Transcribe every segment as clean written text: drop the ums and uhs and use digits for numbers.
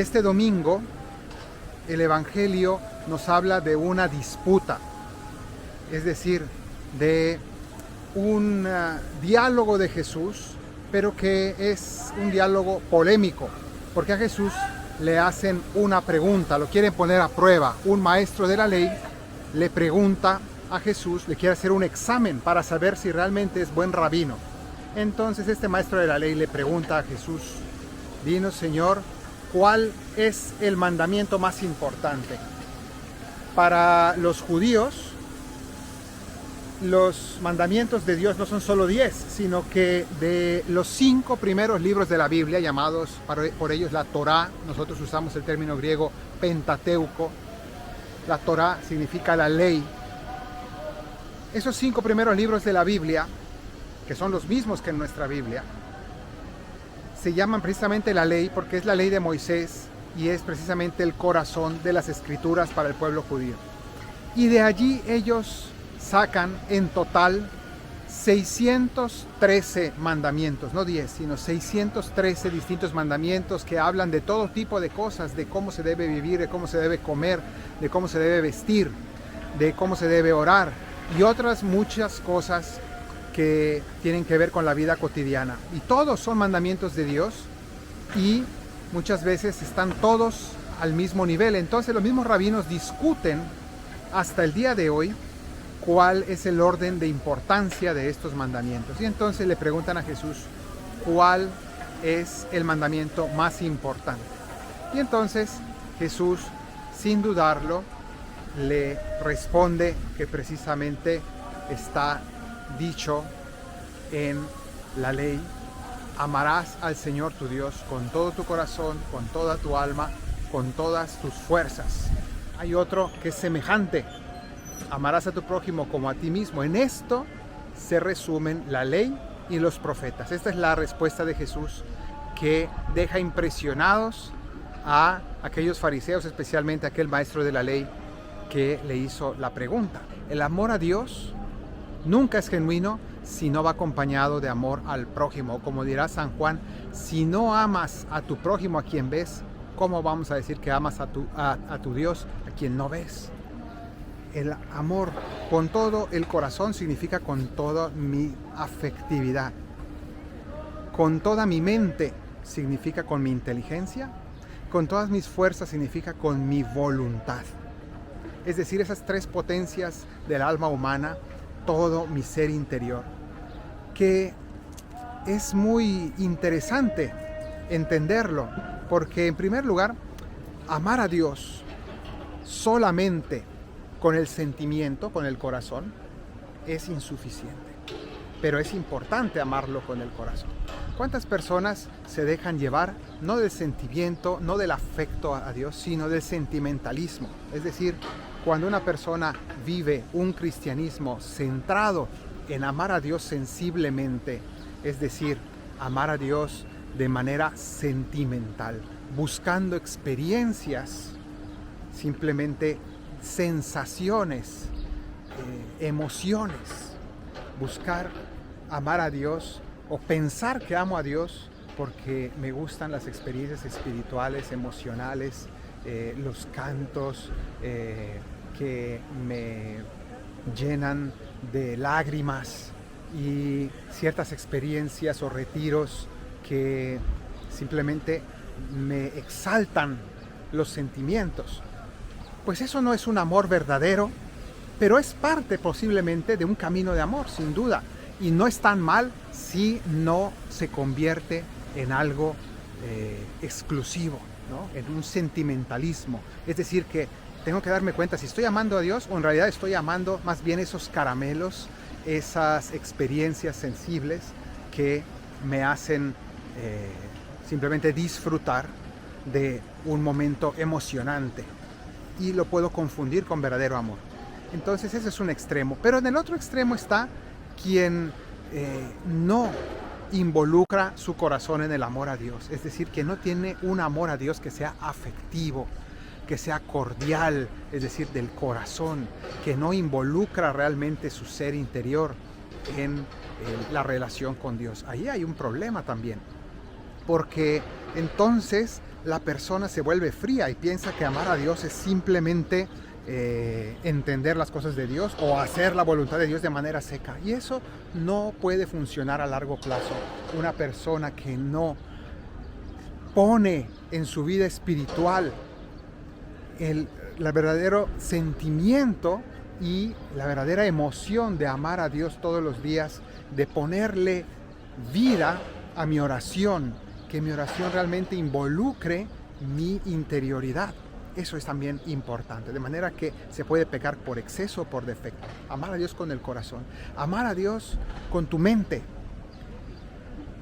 Este domingo el Evangelio nos habla de una disputa, es decir, de un diálogo de Jesús, pero que es un diálogo polémico, porque a Jesús le hacen una pregunta, lo quieren poner a prueba. Un maestro de la ley le pregunta a Jesús, le quiere hacer un examen para saber si realmente es buen rabino. Entonces este maestro de la ley le pregunta a Jesús: dinos, Señor, ¿cuál es el mandamiento más importante? Para los judíos, los mandamientos de Dios no son solo 10, sino que de los 5 primeros libros de la Biblia, llamados por ellos la Torá, nosotros usamos el término griego Pentateuco. La Torá significa la ley. Esos 5 primeros libros de la Biblia, que son los mismos que en nuestra Biblia, se llaman precisamente la ley porque es la ley de Moisés y es precisamente el corazón de las escrituras para el pueblo judío. Y de allí ellos sacan en total 613 mandamientos, no 10, sino 613 distintos mandamientos que hablan de todo tipo de cosas, de cómo se debe vivir, de cómo se debe comer, de cómo se debe vestir, de cómo se debe orar y otras muchas cosas que tienen que ver con la vida cotidiana. Y todos son mandamientos de Dios y muchas veces están todos al mismo nivel. Entonces los mismos rabinos discuten hasta el día de hoy cuál es el orden de importancia de estos mandamientos. Y entonces le preguntan a Jesús cuál es el mandamiento más importante. Y entonces Jesús, sin dudarlo, le responde que precisamente está dicho en la ley: amarás al Señor tu Dios con todo tu corazón, con toda tu alma, con todas tus fuerzas. Hay otro que es semejante: amarás a tu prójimo como a ti mismo. En esto se resumen la ley y los profetas. Esta es la respuesta de Jesús, que deja impresionados a aquellos fariseos, especialmente a aquel maestro de la ley que le hizo la pregunta. El amor a Dios nunca es genuino si no va acompañado de amor al prójimo. Como dirá San Juan, si no amas a tu prójimo a quien ves, ¿cómo vamos a decir que amas a tu Dios a quien no ves? El amor con todo el corazón significa con toda mi afectividad. Con toda mi mente significa con mi inteligencia. Con todas mis fuerzas significa con mi voluntad. Es decir, esas 3 potencias del alma humana, todo mi ser interior, que es muy interesante entenderlo, porque en primer lugar, amar a Dios solamente con el sentimiento, con el corazón, es insuficiente, pero es importante amarlo con el corazón. ¿Cuántas personas se dejan llevar no del sentimiento, no del afecto a Dios, sino del sentimentalismo? Es decir, cuando una persona vive un cristianismo centrado en amar a Dios sensiblemente, es decir, amar a Dios de manera sentimental, buscando experiencias, simplemente sensaciones, emociones, buscar amar a Dios o pensar que amo a Dios porque me gustan las experiencias espirituales, emocionales, los cantos que me llenan de lágrimas y ciertas experiencias o retiros que simplemente me exaltan los sentimientos. Pues eso no es un amor verdadero, pero es parte posiblemente de un camino de amor, sin duda. Y no es tan mal si no se convierte en algo exclusivo, ¿no? En un sentimentalismo. Es decir, que tengo que darme cuenta si estoy amando a Dios o en realidad estoy amando más bien esos caramelos, esas experiencias sensibles que me hacen simplemente disfrutar de un momento emocionante. Y lo puedo confundir con verdadero amor. Entonces ese es un extremo. Pero en el otro extremo está quien no involucra su corazón en el amor a Dios. Es decir, que no tiene un amor a Dios que sea afectivo, que sea cordial, es decir, del corazón, que no involucra realmente su ser interior en la relación con Dios. Ahí hay un problema también, porque entonces la persona se vuelve fría y piensa que amar a Dios es simplemente entender las cosas de Dios o hacer la voluntad de Dios de manera seca. Y eso no puede funcionar a largo plazo. Una persona que no pone en su vida espiritual el verdadero sentimiento y la verdadera emoción de amar a Dios todos los días, de ponerle vida a mi oración, que mi oración realmente involucre mi interioridad. Eso es también importante, de manera que se puede pecar por exceso o por defecto. Amar a Dios con el corazón, amar a Dios con tu mente.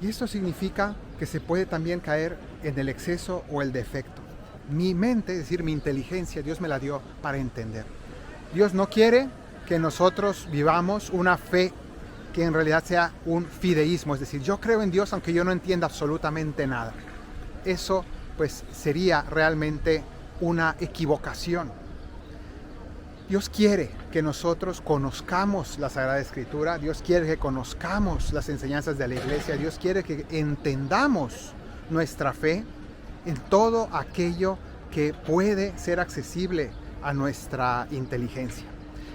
Y esto significa que se puede también caer en el exceso o el defecto. Mi mente, es decir, mi inteligencia, Dios me la dio para entender. Dios no quiere que nosotros vivamos una fe que en realidad sea un fideísmo, es decir, yo creo en Dios aunque yo no entienda absolutamente nada. Eso pues sería realmente una equivocación. Dios quiere que nosotros conozcamos la Sagrada Escritura, Dios quiere que conozcamos las enseñanzas de la Iglesia, Dios quiere que entendamos nuestra fe en todo aquello que puede ser accesible a nuestra inteligencia.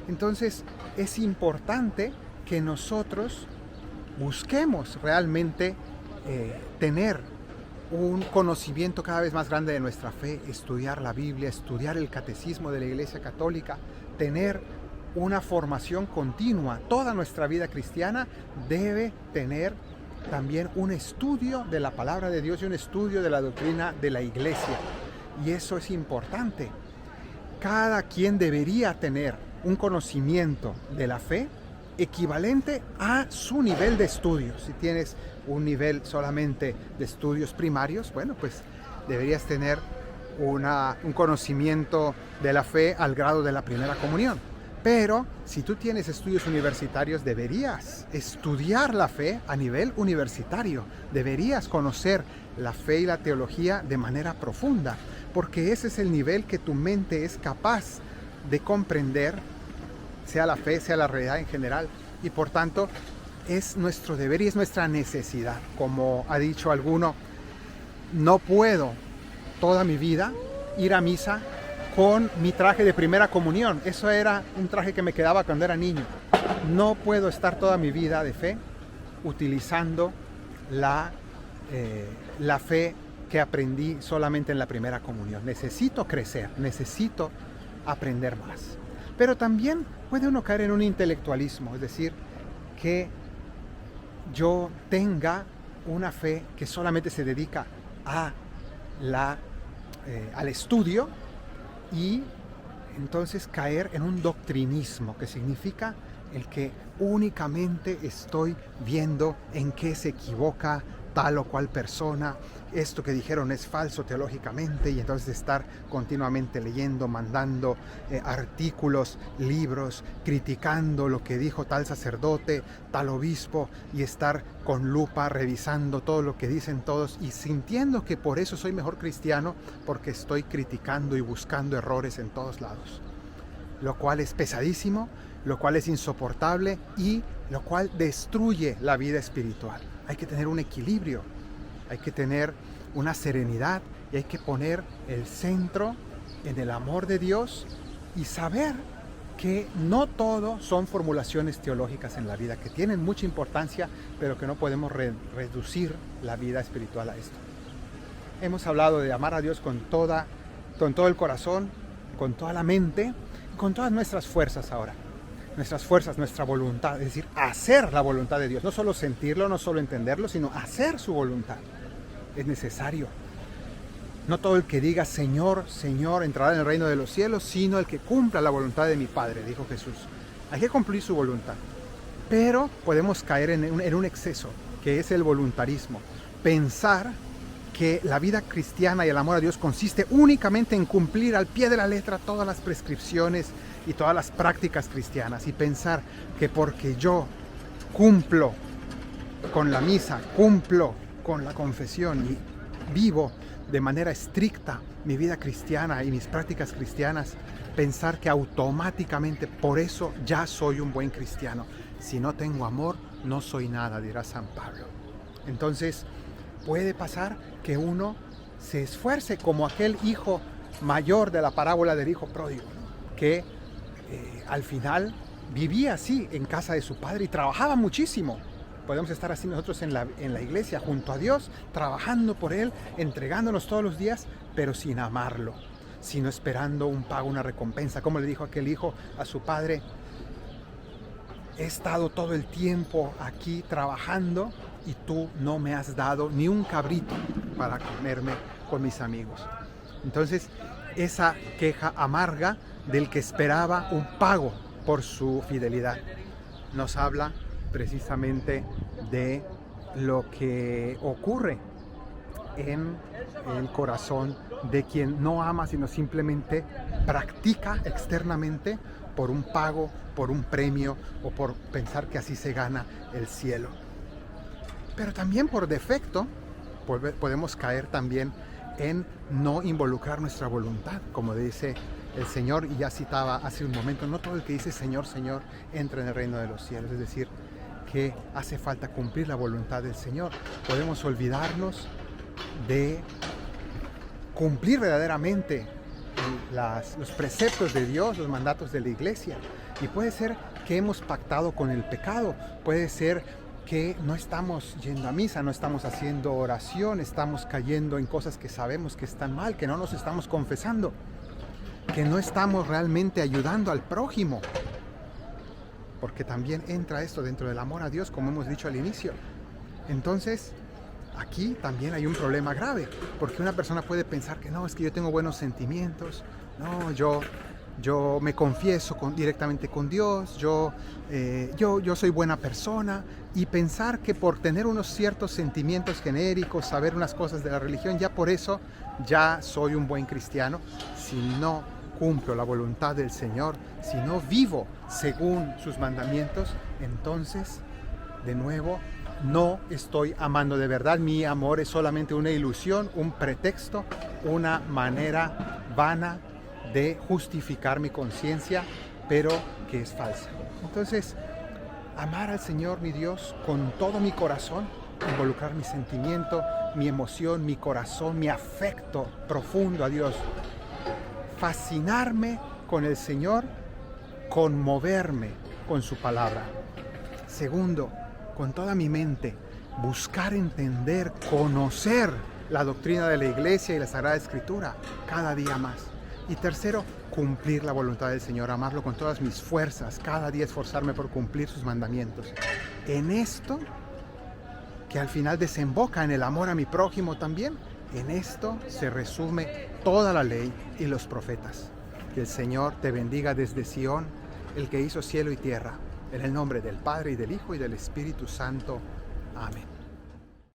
Entonces es importante que nosotros busquemos realmente tener un conocimiento cada vez más grande de nuestra fe, estudiar la Biblia, estudiar el catecismo de la Iglesia Católica, tener una formación continua. Toda nuestra vida cristiana debe tener también un estudio de la palabra de Dios y un estudio de la doctrina de la Iglesia. Y eso es importante. Cada quien debería tener un conocimiento de la fe equivalente a su nivel de estudios. Si tienes un nivel solamente de estudios primarios, bueno, pues deberías tener un conocimiento de la fe al grado de la primera comunión. Pero si tú tienes estudios universitarios, deberías estudiar la fe a nivel universitario. Deberías conocer la fe y la teología de manera profunda, porque ese es el nivel que tu mente es capaz de comprender, sea la fe, sea la realidad en general, y por tanto es nuestro deber y es nuestra necesidad. Como ha dicho alguno, no puedo toda mi vida ir a misa con mi traje de primera comunión. Eso era un traje que me quedaba cuando era niño. No puedo estar toda mi vida de fe utilizando la fe que aprendí solamente en la primera comunión. Necesito crecer, necesito aprender más. Pero también puede uno caer en un intelectualismo, es decir, que yo tenga una fe que solamente se dedica al estudio y entonces caer en un doctrinismo, que significa el que únicamente estoy viendo en qué se equivoca tal o cual persona, esto que dijeron es falso teológicamente, y entonces estar continuamente leyendo, mandando artículos, libros, criticando lo que dijo tal sacerdote, tal obispo, y estar con lupa revisando todo lo que dicen todos y sintiendo que por eso soy mejor cristiano, porque estoy criticando y buscando errores en todos lados, lo cual es pesadísimo, lo cual es insoportable y lo cual destruye la vida espiritual. Hay que tener un equilibrio, hay que tener una serenidad y hay que poner el centro en el amor de Dios y saber que no todo son formulaciones teológicas en la vida, que tienen mucha importancia, pero que no podemos reducir la vida espiritual a esto. Hemos hablado de amar a Dios con todo el corazón, con toda la mente, con todas nuestras fuerzas ahora. Nuestras fuerzas, nuestra voluntad, es decir, hacer la voluntad de Dios, no solo sentirlo, no solo entenderlo, sino hacer su voluntad. Es necesario. No todo el que diga Señor, Señor entrará en el reino de los cielos, sino el que cumpla la voluntad de mi Padre, dijo Jesús. Hay que cumplir su voluntad, pero podemos caer en un exceso, que es el voluntarismo. Pensar que la vida cristiana y el amor a Dios consiste únicamente en cumplir al pie de la letra todas las prescripciones y todas las prácticas cristianas, y pensar que porque yo cumplo con la misa, cumplo con la confesión y vivo de manera estricta mi vida cristiana y mis prácticas cristianas, pensar que automáticamente por eso ya soy un buen cristiano. Si no tengo amor, no soy nada, dirá San Pablo. Entonces puede pasar que uno se esfuerce como aquel hijo mayor de la parábola del hijo pródigo, ¿no? Que al final vivía así en casa de su padre y trabajaba muchísimo. Podemos estar así nosotros en la iglesia, junto a Dios, trabajando por Él, entregándonos todos los días, pero sin amarlo, sino esperando un pago, una recompensa. Como le dijo aquel hijo a su padre: he estado todo el tiempo aquí trabajando y tú no me has dado ni un cabrito para comerme con mis amigos. Entonces, esa queja amarga del que esperaba un pago por su fidelidad nos habla precisamente de lo que ocurre en el corazón de quien no ama, sino simplemente practica externamente por un pago, por un premio o por pensar que así se gana el cielo. Pero también por defecto podemos caer también en no involucrar nuestra voluntad, como dice el Señor, y ya citaba hace un momento: no todo el que dice Señor, Señor entra en el reino de los cielos. Es decir, que hace falta cumplir la voluntad del Señor. Podemos olvidarnos de cumplir verdaderamente los preceptos de Dios, los mandatos de la iglesia. Y puede ser que hemos pactado con el pecado, puede ser que no estamos yendo a misa, no estamos haciendo oración, estamos cayendo en cosas que sabemos que están mal, que no nos estamos confesando, que no estamos realmente ayudando al prójimo. Porque también entra esto dentro del amor a Dios, como hemos dicho al inicio. Entonces, aquí también hay un problema grave, porque una persona puede pensar que no, es que yo tengo buenos sentimientos, no, yo me confieso directamente con Dios, yo soy buena persona, y pensar que por tener unos ciertos sentimientos genéricos, saber unas cosas de la religión, ya por eso ya soy un buen cristiano. Si no cumplo la voluntad del Señor, si no vivo según sus mandamientos, entonces, de nuevo, no estoy amando de verdad. Mi amor es solamente una ilusión, un pretexto, una manera vana de justificar mi conciencia, pero que es falsa. Entonces, amar al Señor, mi Dios, con todo mi corazón, involucrar mi sentimiento, mi emoción, mi corazón, mi afecto profundo a Dios, fascinarme con el Señor, conmoverme con su palabra. Segundo, con toda mi mente, buscar entender, conocer la doctrina de la iglesia y la Sagrada Escritura cada día más. Y tercero, cumplir la voluntad del Señor, amarlo con todas mis fuerzas, cada día esforzarme por cumplir sus mandamientos. En esto, que al final desemboca en el amor a mi prójimo también, en esto se resume toda la ley y los profetas. Que el Señor te bendiga desde Sión, el que hizo cielo y tierra. En el nombre del Padre, y del Hijo, y del Espíritu Santo. Amén.